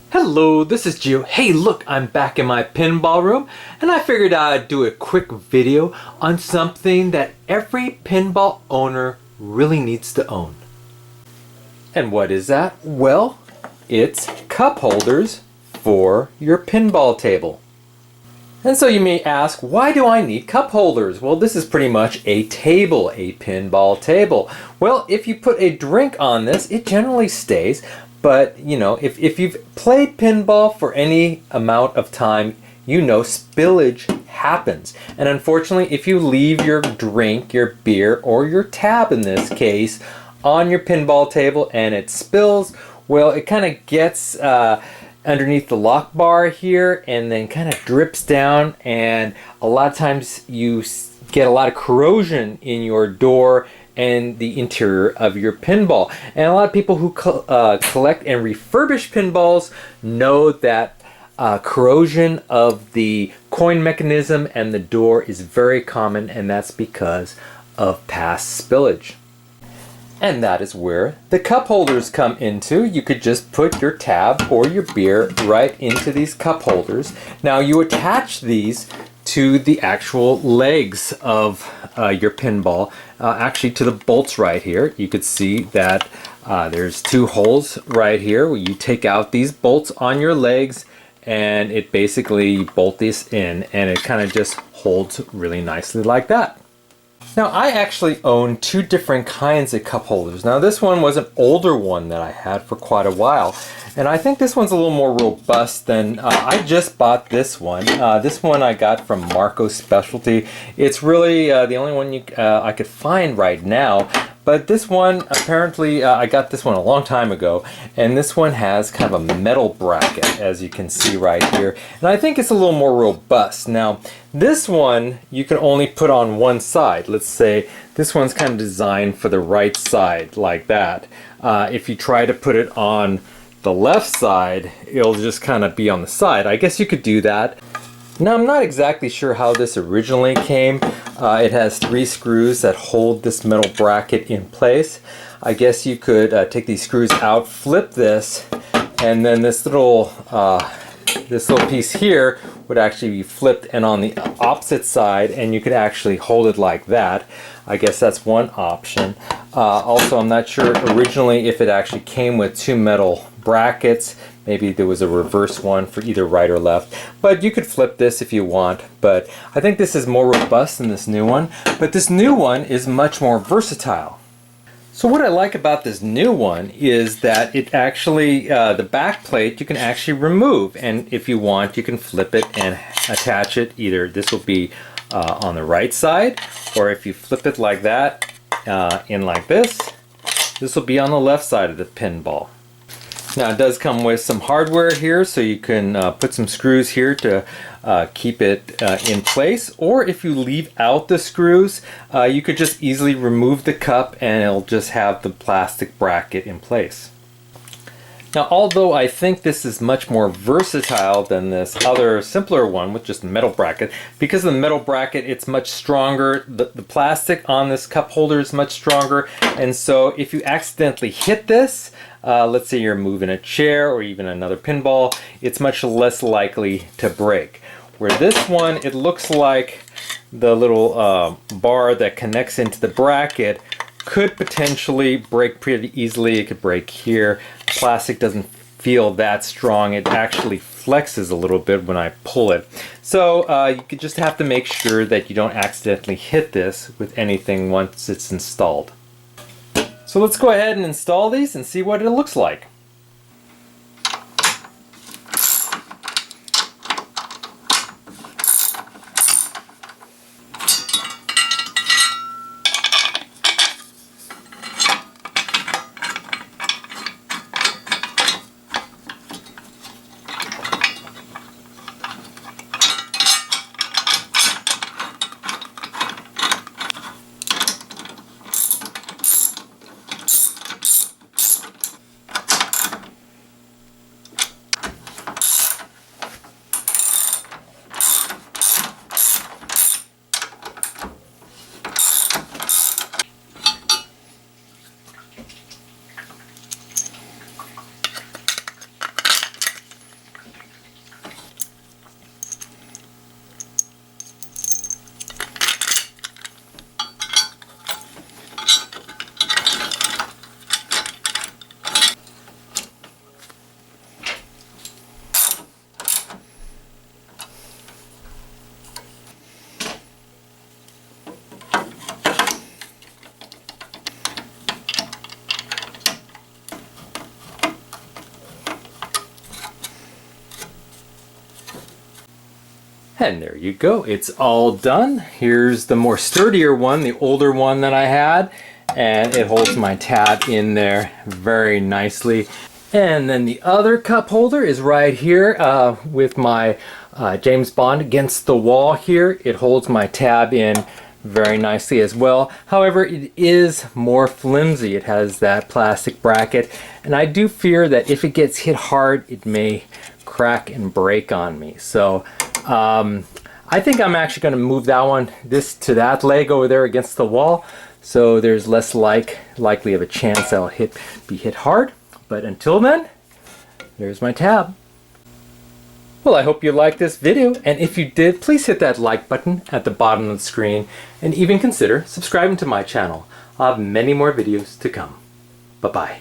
Hello, this is Gio. Hey, look, I'm back in my pinball room, and I figured I'd do a quick video on something that every pinball owner really needs to own. And what is that? Well, it's cup holders for your pinball table. And so you may ask, why do I need cup holders? Well, this is pretty much a table, a pinball table. Well, if you put a drink on this, it generally stays. But, you know, if you've played pinball for any amount of time, you know spillage happens. And unfortunately, if you leave your drink, your beer, or your tab in this case, on your pinball table and it spills, well, it kind of gets underneath the lock bar here and then kind of drips down, and a lot of times you get a lot of corrosion in your door and the interior of your pinball. And a lot of people who collect and refurbish pinballs know that corrosion of the coin mechanism and the door is very common, and that's because of past spillage. And that is where the cup holders come into. You could just put your tab or your beer right into these cup holders. Now you attach these to the actual legs of your pinball, actually to the bolts right here. You could see that there's two holes right here where you take out these bolts on your legs, and it basically, you bolt this in and it kind of just holds really nicely like that. Now, I actually own two different kinds of cup holders. Now, this one was an older one that I had for quite a while, and I think this one's a little more robust than, I just bought this one. This one I got from Marco's Specialty. It's really the only one I could find right now. But this one, apparently, I got this one a long time ago, and this one has kind of a metal bracket, as you can see right here. And I think it's a little more robust. Now, this one you can only put on one side. Let's say this one's kind of designed for the right side, like that. If you try to put it on the left side, it'll just kind of be on the side. I guess you could do that. Now, I'm not exactly sure how this originally came. It has 3 screws that hold this metal bracket in place. I guess you could take these screws out, flip this, and then this little piece here would actually be flipped and on the opposite side, and you could actually hold it like that. I guess that's one option. Also, I'm not sure originally if it actually came with 2 metal brackets. Maybe there was a reverse one for either right or left, but you could flip this if you want. But I think this is more robust than this new one, but this new one is much more versatile. So what I like about this new one is that it actually, the back plate you can actually remove, and if you want you can flip it and attach it. Either this will be on the right side, or if you flip it like that, in like this will be on the left side of the pinball. Now, it does come with some hardware here, so you can put some screws here to keep it in place. Or if you leave out the screws, you could just easily remove the cup and it'll just have the plastic bracket in place. Now, although I think this is much more versatile than this other simpler one with just a metal bracket, because of the metal bracket, it's much stronger. The plastic on this cup holder is much stronger, and so if you accidentally hit this, let's say you're moving a chair or even another pinball, it's much less likely to break. Where this one, it looks like the little bar that connects into the bracket could potentially break pretty easily. It could break here. Plastic doesn't feel that strong. It actually flexes a little bit when I pull it. So you could just have to make sure that you don't accidentally hit this with anything once it's installed. So let's go ahead and install these and see what it looks like. And there you go, it's all done. Here's the more sturdier one, the older one that I had, and it holds my tab in there very nicely. And then the other cup holder is right here with my James Bond against the wall here. It holds my tab in very nicely as well. However, it is more flimsy. It has that plastic bracket, and I do fear that if it gets hit hard, it may crack and break on me. So I think I'm actually going to move that one, this to that leg over there against the wall, so there's less likely of a chance that I'll be hit hard. But until then, there's my tab. Well, I hope you liked this video, and if you did, please hit that like button at the bottom of the screen, and even consider subscribing to my channel. I'll have many more videos to come. Bye-bye.